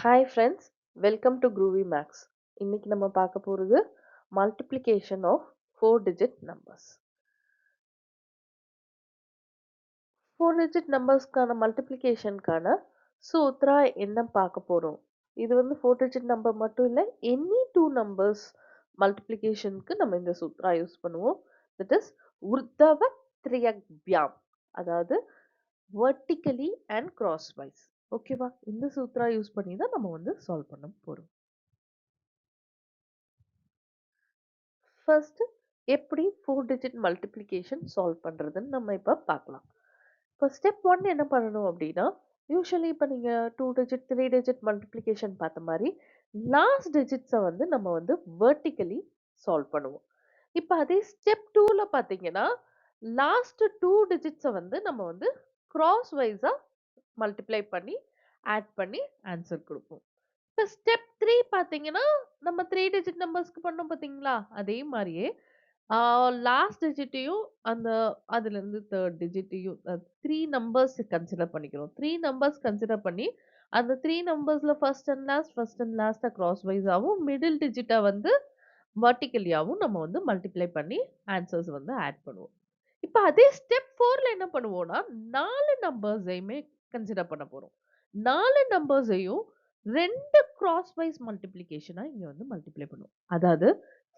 Hi friends, welcome to Groovy Maths. இன்னைக்கு நம்ம பார்க்க போகிறது multiplication of 4 digit numbers. 4 digit நம்பர்ஸ்க்கான மல்டிப்ளிகேஷனுக்கான சூத்ரா என்ன பார்க்க போகிறோம். இது வந்து 4 டிஜிட் நம்பர் மட்டும் இல்லை, எனி டூ நம்பர்ஸ் மல்டிப்ளிகேஷனுக்கு நம்ம இந்த சூத்ரா யூஸ் பண்ணுவோம். தட் இஸ் உர்தவ திரியக்பியாம், அதாவது வெர்டிக்கலி அண்ட் கிராஸ் வைஸ். ஓகேவா? இந்த சூத்ரா யூஸ் பண்ணி தான் நம்ம வந்து சால்வ் பண்ண போகிறோம். ஃபர்ஸ்ட் எப்படி 4 டிஜிட் மல்டிப்ளிகேஷன் சால்வ் பண்றதுன்னு நம்ம இப்போ பார்க்கலாம். இப்போ ஸ்டெப் 1 என்ன பண்ணணும் அப்படின்னா, யூஸ்வலி இப்போ நீங்க 2 டிஜிட் 3 டிஜிட் மல்டிப்ளிகேஷன் பார்த்த மாதிரி லாஸ்ட் டிஜிட்ஸை வந்து நம்ம வந்து வெர்டிக்கலி சால்வ் பண்ணுவோம். இப்போ அதே ஸ்டெப் 2ல பார்த்தீங்கன்னா லாஸ்ட் 2 டிஜிட்ஸை வந்து நம்ம வந்து கிராஸ் வைஸா மல்டிப்ளை பண்ணி ஆட் பண்ணி ஆன்சர் கொடுப்போம். இப்போ ஸ்டெப் 3 பார்த்தீங்கன்னா, நம்ம 3 டிஜிட் நம்பர்ஸ்க்கு பண்ணோம் பார்த்தீங்களா? அதே மாரியே லாஸ்ட் டிஜிட்டையும் அதுலேருந்து 3 டிஜிட்டையும் 3 நம்பர்ஸ் கன்சிடர் பண்ணிக்கிறோம். 3 நம்பர்ஸ் கன்சிடர் பண்ணி, அந்த 3 நம்பர்ஸ்ல ஃபர்ஸ்ட் அண்ட் லாஸ்ட்டா கிராஸ் வைஸாவும், மிடில் டிஜிட்ட வந்து வெர்டிகலியாவும் நம்ம வந்து மல்டிப்ளை பண்ணி ஆன்சர்ஸ் வந்து ஆட் பண்ணுவோம். இப்ப அதே ஸ்டெப் 4ல என்ன பண்ணுவோம்னா, 4 நம்பர்ஸையுமே கன்சிடர் பண்ண போறோம். 4 நம்பர்ஸையும் 2 கிராஸ் வைஸ் மல்டிப்ளிகேஷனா இங்க வந்து மல்டிப்ளை பண்ணுவோம். அதாவது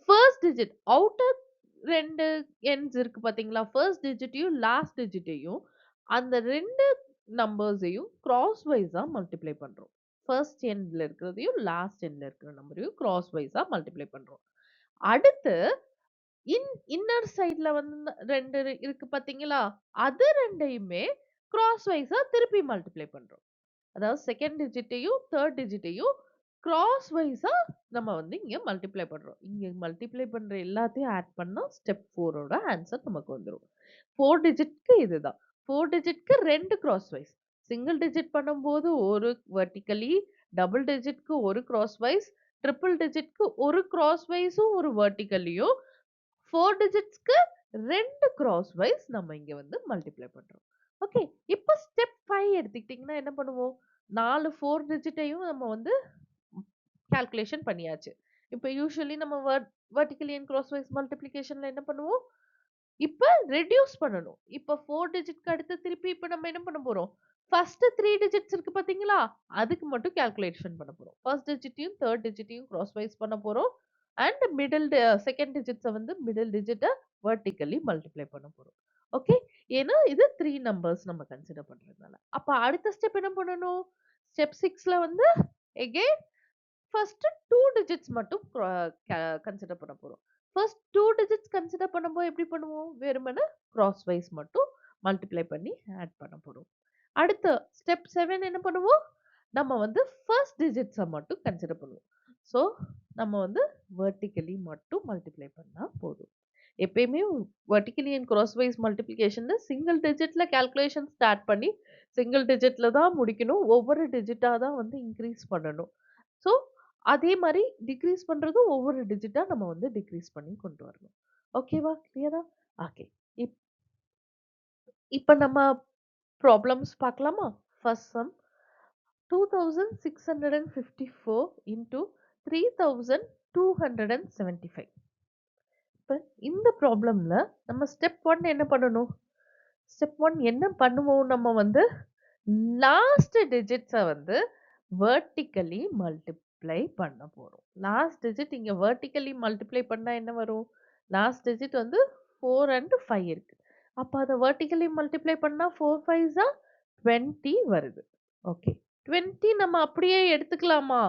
ஃபர்ஸ்ட் டிஜிட் அவுட்டர் 2 எண்ட்ஸ் இருக்கு பாத்தீங்களா? ஃபர்ஸ்ட் டிஜிட்டையும், லாஸ்ட் டிஜிட்டையும் அந்த 2 நம்பர்ஸையும் கிராஸ் வைஸா மல்டிப்ளை பண்றோம். ஃபர்ஸ்ட் எண்ட்ல இருக்கிறதையும், லாஸ்ட் எண்ட்ல இருக்கிற நம்பரையும் கிராஸ் வைஸா மல்டிப்ளை பண்றோம். அடுத்து இன்னர் சைடுல வந்து 2 இருக்கு பாத்தீங்களா? அது 2யுமே கிராஸ் வைஸா திருப்பி மல்டிப்ளை பண்றோம். அதாவது செகண்ட் டிஜிட்டையும், தேர்ட் டிஜிட்டையும் கிராஸ் வைஸா நம்ம வந்து இங்க மல்டிப்ளை பண்றோம். இங்க மல்டிப்ளை பண்ற எல்லாத்தையும் ஆட் பண்ணா ஸ்டெப் 4 ஓட ஆன்சர் நமக்கு வந்துரும். 4 டிஜிட்க்கு இதுதான். 4 டிஜிட்க்கு 2 கிராஸ் வைஸ். சிங்கிள் டிஜிட் பண்ணும்போது ஒரு வெர்டிகலி, டபுள் டிஜிட்க்கு ஒரு கிராஸ் வைஸ், ட்ரிபிள் டிஜிட்க்கு ஒரு கிராஸ் வைஸும் ஒரு வெர்டிகலியும், 4 டிஜிட்ஸ்க்கு 2 கிராஸ் வைஸ் நம்ம இங்க வந்து மல்டிப்ளை பண்றோம். ஓகே. இப்ப ஸ்டெப் 5 எடுத்துக்கிட்டீங்கன்னா என்ன பண்ணுவோம்? 4 4 டிஜிட்டையும் நம்ம வந்து கால்குலேஷன் பண்ணியாச்சு. இப்ப யூசுவலி நம்ம வெர்டிகலி அண்ட் கிராஸ் வைஸ் மல்டிப்ளிகேஷன்ல என்ன பண்ணுவோம்? இப்ப ரெடியூஸ் பண்ணணும். இப்ப 4 டிஜிட்க்கு அடுத்து திருப்பி இப்ப நம்ம என்ன பண்ண போறோம்? ஃபர்ஸ்ட் 3 டிஜிட்ஸ் இருக்கு பாத்தீங்களா? அதுக்கு மட்டும் கால்குலேஷன் பண்ண போறோம். ஃபர்ஸ்ட் டிஜிட்டையும், தேர்ட் டிஜிட்டையும் கிராஸ் வைஸ் பண்ண போறோம். அண்ட் செகண்ட் டிஜிட்ஸ வந்து மிடில் டிஜிட்ட வெர்டிகலி மல்டிப்ளை பண்ண போறோம். ஓகே. ஏன்னா இது 3 நம்பர்ஸ் நம்ம கன்சிடர் பண்றதுனால. அப்ப அடுத்த ஸ்டெப் என்ன பண்ணணும்? ஸ்டெப் 6ல வந்து எகைன் ஃபர்ஸ்ட் 2 டிஜிட்ஸ் மட்டும் கன்சிடர் பண்ண போறோம். ஃபர்ஸ்ட் 2 டிஜிட்ஸ் கன்சிடர் பண்ணும்போது எப்படி பண்ணுவோம்? வெறுமனே கிராஸ் வைஸ் மட்டும் மல்டிப்ளை பண்ணி ஆட் பண்ண போறோம். அடுத்து ஸ்டெப் 7 என்ன பண்ணுவோம்? நம்ம வந்து ஃபர்ஸ்ட் டிஜிட்ஸ மட்டும் கன்சிடர் பண்ணுவோம். ஸோ நம்ம வந்து வெர்டிகலி மட்டும் மல்டிப்ளை பண்ணா போதும். எப்பயுமே வெர்டிகலி அண்ட் கிராஸ் வைஸ் மல்டிப்ளிகேஷன்ல சிங்கிள் டிஜிட்ல கால்குலேஷன் ஸ்டார்ட் பண்ணி சிங்கிள் டிஜிட்ல தான் முடிக்கணும். ஒவ்வொரு டிஜிட்டா தான் வந்து இன்கிரீஸ் பண்ணணும். ஸோ அதே மாரி டிக்ரீஸ் பண்றதும் ஒவ்வொரு டிஜிட்டா நம்ம வந்து டிக்ரீஸ் பண்ணி கொண்டு வரணும். ஓகேவா? கிளியரா? ஓகே. இப் இப்ப நம்ம ப்ராப்ளம்ஸ் பார்க்கலாமா? First sum 2654 into 3275. இப்ப இந்த ப்ராப்ளம்ல நம்ம ஸ்டெப் 1 என்ன பண்ணணும்? ஸ்டெப் 1 என்ன பண்ணுவோம்? நம்ம வந்து லாஸ்ட் டிஜிட்ஸ வந்து வெர்டிகலி மல்டிப்ளை பண்ண போறோம். லாஸ்ட் டிஜிட் இங்க வெர்டிகலி மல்டிப்ளை பண்ணா என்ன வரும்? லாஸ்ட் டிஜிட் வந்து 4 அண்ட் 5 இருக்கு. அப்ப அத வெர்டிகலி மல்டிப்ளை பண்ணா 4 5 20 வருது. ஓகே. 20 நம்ம அப்படியே எடுத்துக்கலாமா?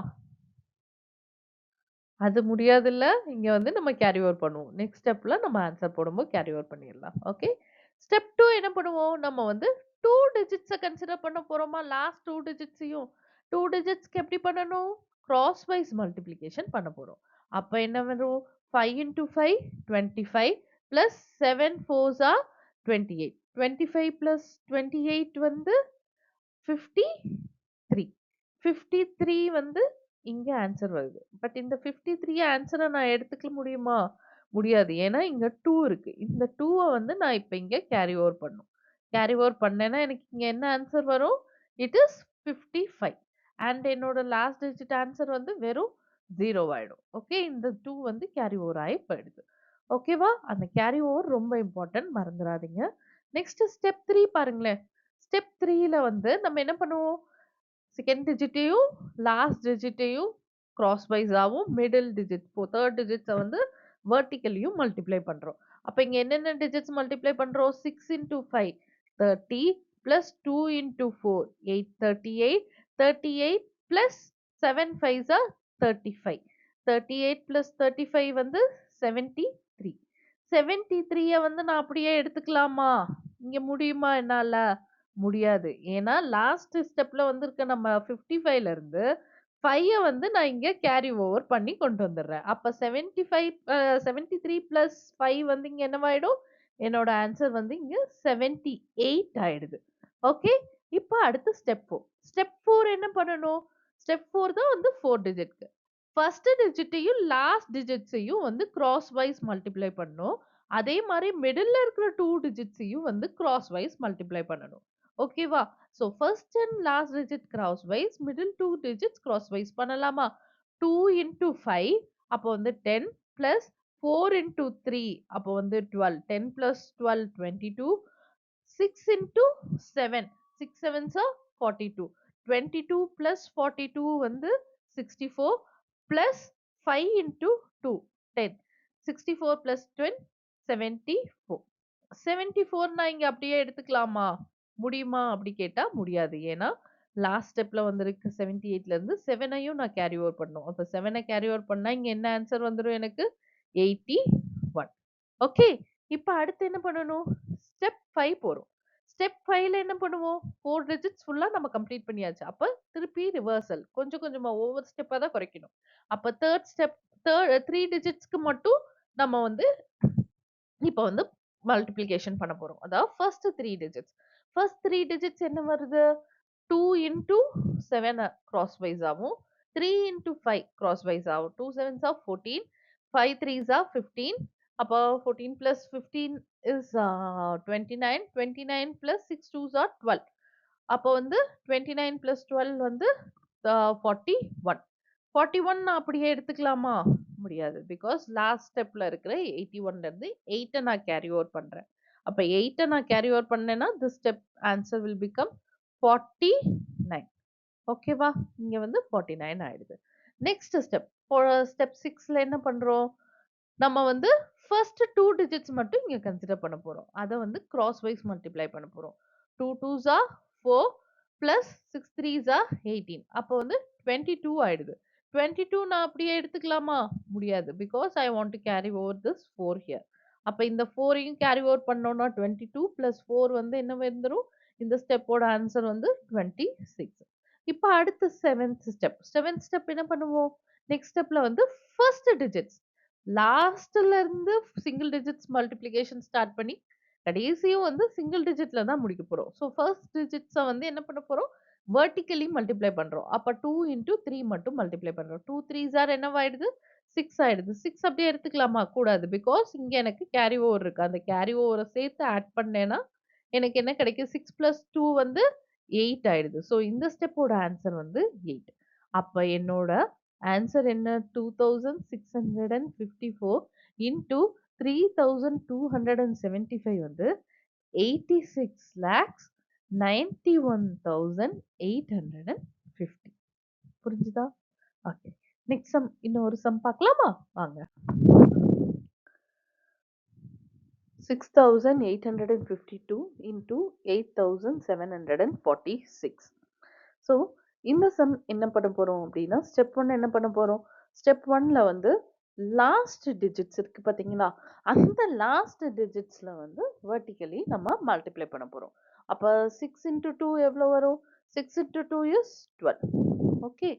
அது முடியாதுல்ல. இங்க வந்து நம்ம கேரி ஓவர் பண்ணுவோம். நெக்ஸ்ட் ஸ்டெப்ல நம்ம ஆன்ஸர் போடும்போது கேரி ஓவர் பண்ணிறலாம். ஓகே. ஸ்டெப் 2 என்ன பண்ணுவோம்? நம்ம வந்து 2 டிஜிட்ஸ கன்சிடர் பண்ண போறோமா? லாஸ்ட் 2 டிஜிட்ஸையும் 2 டிஜிட்ஸ்க்கு எப்படி பண்ணணும்? கிராஸ் வைஸ் மல்டிப்ளிகேஷன் பண்ண போறோம். அப்ப என்ன வரும்? 5 into 5 25 plus 7 4s are 28. 25 plus 28 வந்து 53. 53 வந்து இங்க ஆன்சர் வருது. பட் இந்த 53 ஆன்சர நான் எடுத்துக்க முடியுமா? முடியாது. ஏன்னா இங்க 2 இருக்கு. இந்த 2வ வந்து நான் இப்ப இங்க கேரி ஓவர் பண்ணணும். கேரி ஓவர் பண்ணேன்னா எனக்கு இங்க என்ன ஆன்சர் வரும்? It is 55. அண்ட் என்னோட லாஸ்ட் டிஜிட் ஆன்சர் வந்து வெறும் 0 ஆயிடும். ஓகே. இந்த 2 வந்து கேரி ஓவர் ஆயி போயிடுது. ஓகேவா? அந்த கேரி ஓவர் ரொம்ப இம்பார்ட்டன்ட் மறந்துறாதீங்க. நெக்ஸ்ட் ஸ்டெப் 3 பாருங்களேன். ஸ்டெப் 3ல வந்து நம்ம என்ன பண்ணுவோம்? செகண்ட் டிஜிட்டையும், லாஸ்ட் டிஜிட்டையும் கிராஸ் வைஸாவும், மிடில் டிஜிட் தேர்ட் டிஜிட்ஸ வந்து வெர்டிகலியும் மல்டிப்ளை பண்றோம். அப்ப இங்க என்னென்ன டிஜிட்ஸ் மல்டிப்ளை பண்றோம்? 6 into 5 30 plus 2 into 4 8 38 38 plus 7 5s are 35 38 plus 35 வந்து 73 73 வந்து நான் அப்படியே எடுத்துக்கலாமா? இங்க முடியுமா என்னால? முடியாது. ஏன்னா லாஸ்ட் ஸ்டெப்ல வந்திருக்க நம்ம 55ல இருந்து 5 வந்து நான் இங்க கேரி ஓவர் பண்ணி கொண்டு வந்துடுறேன். அப்ப 75 73 பிளஸ் 5 வந்து இங்க என்னவாயிடும்? என்னோட ஆன்சர் வந்து இங்க 78 ஆயிடுது. ஓகே. இப்ப அடுத்து ஸ்டெப் 4. ஸ்டெப் 4 என்ன பண்ணணும்? ஸ்டெப் 4 தான் வந்து 4 டிஜிட்க்கு. ஃபர்ஸ்ட் டிஜிட்டையும் லாஸ்ட் டிஜிட்ஸையும் வந்து கிராஸ் வைஸ் மல்டிப்ளை பண்ணணும். அதே மாரி மிடில்ல இருக்கிற 2 டிஜிட்ஸையும் வந்து கிராஸ் வைஸ் மல்டிப்ளை பண்ணணும். ஓகேவா? So first and last digit cross wise, middle 2 digits cross wise பண்ணலாமா? 2 இன்டூ 5 அப்போ வந்து 10 பிளஸ் 4 இன்டூ 3 அப்போ வந்து 12. 10 plus 12 22 6 into 7 6 sevens are 42 22 plus 42 வந்து 64 plus 5 into 2 10 64 plus 10 74 74 நான் இங்க அப்படியே எடுத்துக்கலாமா? முடியுமா அப்படி கேட்டா முடியாது. ஏன்னா லாஸ்ட் ஸ்டெப்ல வந்திருக்கு 78ல இருந்து 7ஐயும் நான் கேரி ஓவர் பண்ணணும். அப்ப 7 கேரி ஓவர் பண்ணா இங்க என்ன ஆன்சர் வந்துரும் எனக்கு? 81. ஓகே. இப்ப அடுத்து என்ன பண்ணணும்? ஸ்டெப் 5 போறோம். ஸ்டெப் 5ல என்ன பண்ணுவோம்? 4 டிஜிட்ஸ் ஃபுல்லா நம்ம கம்ப்ளீட் பண்ணியாச்சு. அப்ப திருப்பி ரிவர்சல். கொஞ்சம் கொஞ்சமா ஒவ்வொரு ஸ்டெப்பா தான் குறைக்கணும். அப்ப 3 டிஜிட்ஸ்க்கு மட்டும் நம்ம வந்து இப்ப வந்து மல்டிப்ளிகேஷன் பண்ண போறோம். அதாவது ஃபர்ஸ்ட் 3 டிஜிட்ஸ். ஃபர்ஸ்ட் 3 டிஜிட்ஸ் என்ன வருது? 2 இன்டூ 7 கிராஸ் வைஸ் ஆவும். 3 இன்டூ 5 கிராஸ் வைஸ் ஆகும். 2 7s are 14. 5 3s are 15. அப்போ 14 plus 15 is 29. 29 plus 6 2s are 12. அப்போ வந்து 29 plus 12 வந்து 41. 41 நான் அப்படியே எடுத்துக்கலாமா? முடியாது. பிகாஸ் லாஸ்ட் ஸ்டெப்ல இருக்கிற 81ல இருந்து 8 நான் கேரி ஓவர் பண்றேன். அப்ப 8 நான் கேரி ஓவர் பண்ணேன்னா this step answer will become 49. ஓகேவா? இங்க வந்து 49 ஆயிடுது. Next step. ஸ்டெப் 6ல என்ன பண்றோம்? நம்ம வந்து ஃபர்ஸ்ட் 2 டிஜிட்ஸ் மட்டும் இங்க கன்சிடர் பண்ண போறோம். அத வந்து கிராஸ் வைஸ் மல்டிப்ளை பண்ண போறோம். 2 2s are 4 plus 6 3s are 18. அப்போ வந்து 22 ஆயிடுது. 22 நான் அப்படியே எடுத்துக்கலாமா? முடியாது. Because I want to carry over this 4 here. அப்ப இந்த 4யும் கேரி ஓவர் பண்ணோம்னா 22 பிளஸ் 4 வந்து என்ன வந்துரும்? இந்த ஸ்டெப்போட ஆன்சர் வந்து 26. இப்ப அடுத்து 7th ஸ்டெப். 7th ஸ்டெப் என்ன பண்ணுவோம்? நெக்ஸ்ட் ஸ்டெப்ல வந்து ஃபர்ஸ்ட் டிஜிட்ஸ் லாஸ்ட்ல இருந்து சிங்கிள் டிஜிட்ஸ் மல்டிப்ளிகேஷன் ஸ்டார்ட் பண்ணி கடைசியும் வந்து சிங்கிள் டிஜிட்ல தான் முடிக்க போறோம். ஸோ ஃபர்ஸ்ட் டிஜிட்ஸ வந்து என்ன பண்ண போறோம்? வெர்டிகலி மல்டிப்ளை பண்றோம். அப்ப 2 இன்டூ 3 மட்டும் மல்டிப்ளை பண்றோம். 2 3s are என்னவாயிடுது? 6 ஆயிடுது. 6 அப்படியே எடுத்துக்கலாமா? கூடாது. பிகாஸ் இங்க எனக்கு கேரி ஓவர் இருக்கு. அந்த கேரி ஓவர சேர்த்து ஆட் பண்ணேன்னா எனக்கு என்ன கிடைக்கும்? 6 பிளஸ் 2 வந்து 8 ஆயிடுது. ஸோ இந்த ஸ்டெப்போட ஆன்சர் வந்து 8. அப்ப என்னோட ஆன்சர் என்ன? 2654 இன்டூ 3275 வந்து 86 lakhs 91,850. புரிஞ்சுதா? ஓகே. நெக்ஸ்ட் சம் இன்னொரு சம் பார்க்கலாமா? வாங்க. 6852 into 8746. ஸோ இந்த சம் என்ன பண்ண போறோம் அப்படின்னா ஸ்டெப் 1 என்ன பண்ண போறோம்? ஸ்டெப் 1ல வந்து லாஸ்ட் டிஜிட்ஸ் இருக்கு பாத்தீங்களா? அந்த லாஸ்ட் டிஜிட்ஸ்ல வந்து வெர்டிகலி நம்ம மல்டிப்ளை பண்ண போறோம். அப்ப 6 into 2 எவ்வளவு வரும்? 6 into 2 is 12. ஓகே.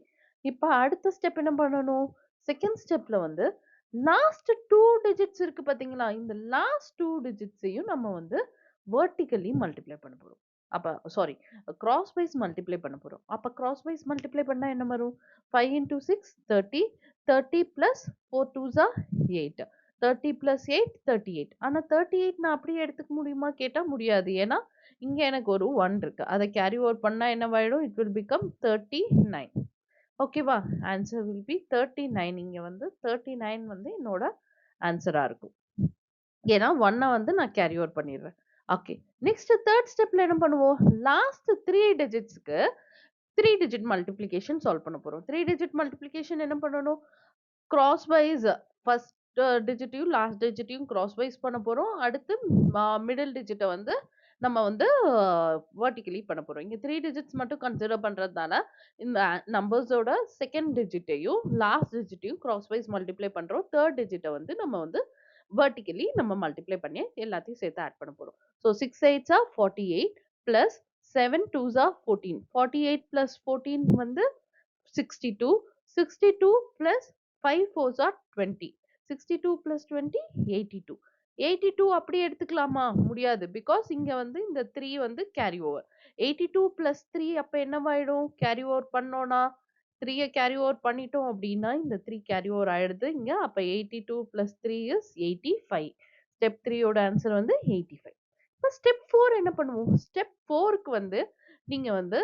இப்ப அடுத்த ஸ்டெப் என்ன பண்ணணும்? செகண்ட் ஸ்டெப்ல வந்து லாஸ்ட் 2 டிஜிட்ஸ் இருக்கு பாத்தீங்களா? இந்த லாஸ்ட் 2 டிஜிட்ஸையும் நம்ம வந்து வெர்டிகலி மல்டிப்ளை பண்ண போறோம். அப்ப சாரி கிராஸ் வைஸ் மல்டிப்ளை பண்ண போறோம். அப்ப கிராஸ் வைஸ் மல்டிப்ளை பண்ணா என்ன வரும்? 5 into 6 30 30 plus 4 2s are 8. 30 plus 8 38. ஆனா 38 நான் அப்படியே எடுத்துக்க முடியுமா கேட்டா முடியாது. ஏன்னா, இங்க எனக்கு ஒரு 1 இருக்கு. அத கேரி ஓவர் பண்ணா என்னவாயிடும்? It will become 39. ஓகேவா? Answer will be 39. இங்க வந்து 39 வந்து என்னோட ஆன்ஸரா இருக்கும். ஏன்னா 1 வந்து நான் கேரி ஓவர் பண்ணிடுறேன். ஓகே. நெக்ஸ்ட் 3 ஸ்டெப்ல என்ன பண்ணுவோம்? லாஸ்ட் 3 டிஜிட்ஸ்க்கு 3 டிஜிட் மல்டிப்ளிகேஷன் சால்வ் பண்ண போறோம். 3 டிஜிட் மல்டிப்ளிகேஷன் என்ன பண்ணணும்? கிராஸ் வைஸ் ஃபர்ஸ்ட் டிஜிட்டையும், லாஸ்ட் டிஜிட்டையும் கிராஸ் வைஸ் பண்ண போறோம். அடுத்து மிடில் டிஜிட்ட வந்து நம்ம வந்து வெர்டிகலி பண்ண போறோம். இங்க 3 டிஜிட்ஸ் மட்டும் கன்சிடர் பண்றதுனால, இந்த நம்பர்ஸோட செகண்ட் டிஜிட்டையும், லாஸ்ட் டிஜிட்டையும் கிராஸ் வைஸ் மல்டிப்ளை பண்றோம். 3 டிஜிட்ட வந்து நம்ம வந்து வெர்டிகலி நம்ம மல்டிப்ளை பண்ணி எல்லாத்தையும் சேர்த்து ஆட் பண்ண போறோம். So 6 8s are 48 plus 7 2s are 14. 48 plus 14 வந்து 62. 62 plus 5 fours are 20. 62 plus 20 82. 82 அப்படியே எடுத்துக்கலாமா? முடியாது. பிகாஸ் இங்க வந்து இந்த 3 வந்து கேரி ஓவர். 82 plus 3 அப்ப என்னவாயிடும்? கேரி ஓவர் பண்ணோம்னா 3ய கேரி ஓவர் பண்ணிட்டோம் அப்படின்னா, இந்த 3 கேரி ஓவர் ஆயிடுது இங்க. அப்ப 82 plus 3 is 85. ஸ்டெப் 3 யோட ஆன்சர் வந்து 85. இப்ப ஸ்டெப் 4 என்ன பண்ணுவோம்? ஸ்டெப் 4க்கு வந்து நீங்க வந்து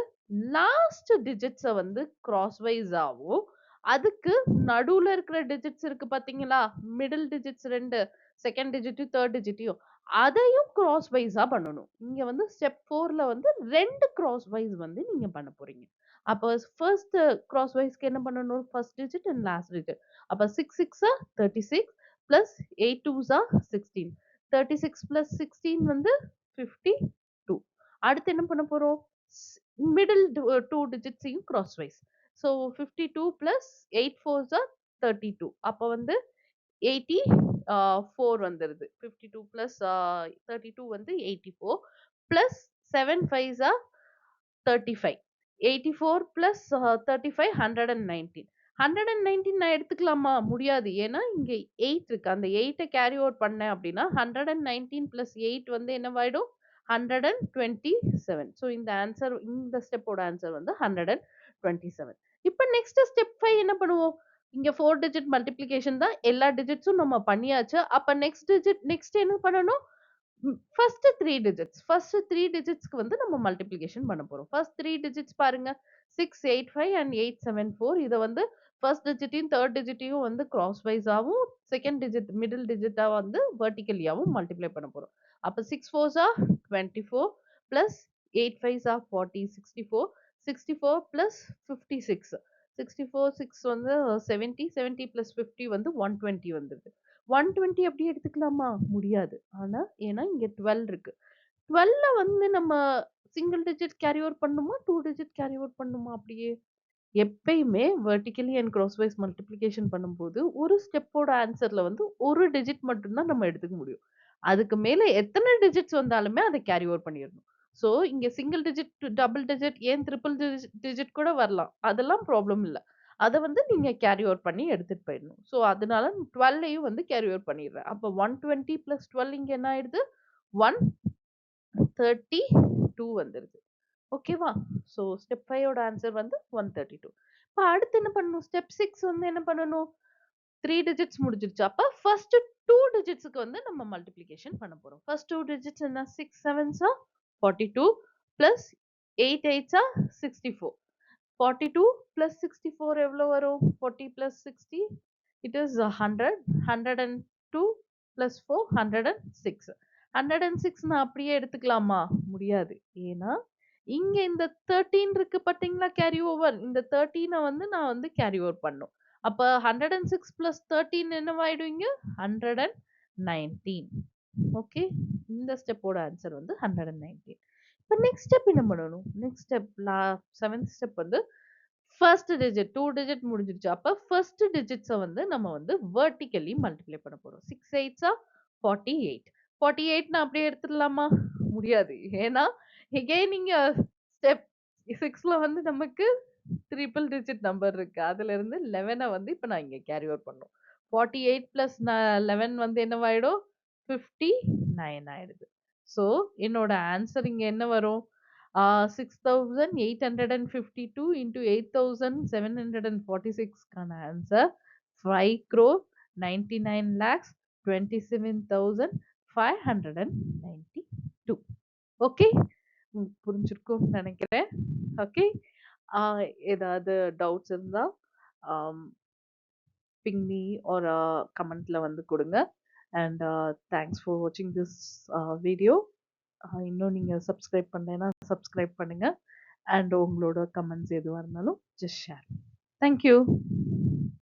லாஸ்ட் டிஜிட்ஸ வந்து கிராஸ் வைஸ் ஆவும், அதுக்கு நடுவுல இருக்கிற டிஜிட்ஸ் இருக்கு பார்த்தீங்களா? மிடில் டிஜிட்ஸ் 2 செகண்ட் டிஜிட்டும், 3 டிஜிட்டையும் அதையும் கிராஸ் வைஸா பண்ணணும். இங்க வந்து ஸ்டெப் 4ல வந்து 2 கிராஸ் வைஸ் வந்து நீங்க பண்ண போறீங்க. அப்ப ஃபர்ஸ்ட் கிராஸ் வைஸ்க்கு என்ன பண்ணணும்? First digit and last digit. அப்ப 6 6 36 பிளஸ் 8 2 16. 36 பிளஸ் 16 வந்து 52. அடுத்து என்ன பண்ண போறோம்? மிடில் 2 டிஜிட்ஸையும் crosswise. So 52 plus 8 4s are 32. அப்ப வந்து 84 வந்துருது. 52 பிளஸ் 32 வந்து 84 பிளஸ் 7 5s ஆர் 35. 84 பிளஸ் 35 119. 119 நான் எடுத்துக்கலாமா? முடியாது. ஏன்னா இங்க 8 இருக்கு. அந்த 8 கேரி ஓவர் பண்ணேன் அப்படின்னா 119 பிளஸ் 8 வந்து என்னவாயிடும்? 127. ஸோ இந்த ஆன்சர் இந்த ஸ்டெப்போட ஆன்சர் வந்து 127. இப்ப நெக்ஸ்ட் ஸ்டெப் 5 என்ன பண்ணுவோம்? இங்க 4 டிஜிட் மல்டிப்ளிகேஷன் தான். எல்லா டிஜிட்ஸும் நம்ம பண்ணியாச்சு. அப்ப நெக்ஸ்ட் என்ன பண்ணணும்? First 3 digits. ஃபர்ஸ்ட் 3 டிஜிட்ஸ்க்கு வந்து நம்ம மல்டிப்ளிகேஷன் பண்ண போறோம். ஃபர்ஸ்ட் 3 டிஜிட்ஸ் பாருங்க. 685 அண்ட் 874. இத வந்து ஃபர்ஸ்ட் டிஜிட்டையும், 3 டிஜிட்டையும் வந்து கிராஸ் வைஸாவும், செகண்ட் டிஜிட் மிடில் டிஜிட்டா வந்து வெர்டிகலியாவும் மல்டிப்ளை பண்ண போறோம். அப்ப 6 4s R 24 plus 8 5s R 40 64. 64 plus 56. 64 6 வந்து 70. 70 பிளஸ் 50 வந்து 120 வந்துருது. 120 அப்படியே எடுத்துக்கலாமா? முடியாது. ஆனா, ஏன்னா இங்க 12 இருக்கு. 12ல வந்து நம்ம சிங்கிள் டிஜிட் கேரி ஓவர் பண்ணணுமா? 2 டிஜிட் கேரி ஓவர் பண்ணணுமா அப்படியே? எப்பயுமே vertically and cross wise multiplication பண்ணும்போது, ஒரு ஸ்டெப்போட ஆன்ஸர்ல வந்து ஒரு டிஜிட் மட்டும் தான் நம்ம எடுத்துக்க முடியும். அதுக்கு மேல எத்தன டிஜிட்ஸ் வந்தாலுமே அத கேரி ஓவர் பண்ணிறணும். ஸோ, இங்க சிங்கிள் டிஜிட், டபுள் டிஜிட், ஏன் ட்ரிபிள் டிஜிட் கூட வரலாம். அதெல்லாம் ப்ராப்ளம் இல்ல. அத வந்து நீங்க கேரி ஓவர் பண்ணி எடுத்துட்டு போயிடணும். ஸோ, அதனால 12யும் வந்து கேரி ஓவர் பண்ணிடுறேன். அப்ப 120 பிளஸ் 12 இங்க என்ன ஆயிடுது? 132 வந்துருது. ஓகேவா? ஸோ ஸ்டெப் 5 ஓட ஆன்சர் வந்து 132. இப்ப அடுத்து என்ன பண்ணணும்? ஸ்டெப் 6 வந்து என்ன பண்ணணும்? 3 டிஜிட்ஸ் முடிஞ்சிருச்சு. அப்ப ஃபர்ஸ்ட் 2 டிஜிட்ஸ்க்கு வந்து நம்ம மல்டிப்ளிகேஷன் பண்ண போறோம். ஃபர்ஸ்ட் 2 டிஜிட்ஸ் என்ன? 6 7s R 42 plus 8 8s R 64. 42 plus 64 எவ்வளோ வரும்? 40 plus 60 it is 100. 102 plus 4 106. 106 நான் அப்படியே எடுத்துக்கலாமா? முடியாது. ஏன்னா, இங்க இந்த 13 இருக்கு பார்த்தீங்களா கேரி ஓவர். இந்த 13 வந்து நான் வந்து கேரி ஓவர் பண்ணணும். அப்ப 106 plus 13 என்னவாயிடும் இங்க? 119. ஓகே. இந்த ஸ்டெப்போட ஆன்சர் வந்து 119. இப்ப நெக்ஸ்ட் ஸ்டெப் என்ன பண்ணணும்? நெக்ஸ்ட் ஸ்டெப் 7த் ஸ்டெப் வந்து ஃபர்ஸ்ட் டிஜிட் 2 டிஜிட் முடிஞ்சிருச்சு. அப்ப ஃபர்ஸ்ட் டிஜிட்ஸ வந்து நம்ம வந்து வெர்டிகலி மல்டிப்ளை பண்ண போறோம். 6 8s ஆர் 48. 48 நான் அப்படியே எடுத்துடலாமா? முடியாது. ஏன்னா, எகைன் இங்க ஸ்டெப் 6ல வந்து நமக்கு ட்ரிபிள் டிஜிட் நம்பர் இருக்கு. அதுலருந்து 11 வந்து இப்ப நான் இங்க கேரி ஓவர் பண்ணணும். 48 பிளஸ் 11 வந்து என்னவாயிடும்? 59 ஆயிடுது. ஸோ, என்னோட ஆன்சர் இங்க என்ன வரும்? 6,852 into 8,746 க்கான ஆன்சர் 5 crore 99 lakhs 27,592. ஓகே. உங்களுக்கு புரிஞ்சிருக்கும்னு நினைக்கிறேன். ஓகே. ஏதாவது டவுட்ஸ் இருந்தா பிங் மீ ஆர் கமெண்ட்ல வந்து கொடுங்க. அண்ட் தேங்க்ஸ் ஃபார் வாட்சிங் திஸ் வீடியோ. இன்னும் நீங்க சப்ஸ்கிரைப் பண்ணலைன்னா சப்ஸ்கிரைப் பண்ணுங்க. அண்ட் உங்களோட கமெண்ட்ஸ் எதுவாக இருந்தாலும் ஜஸ்ட் ஷேர். தேங்க்யூ.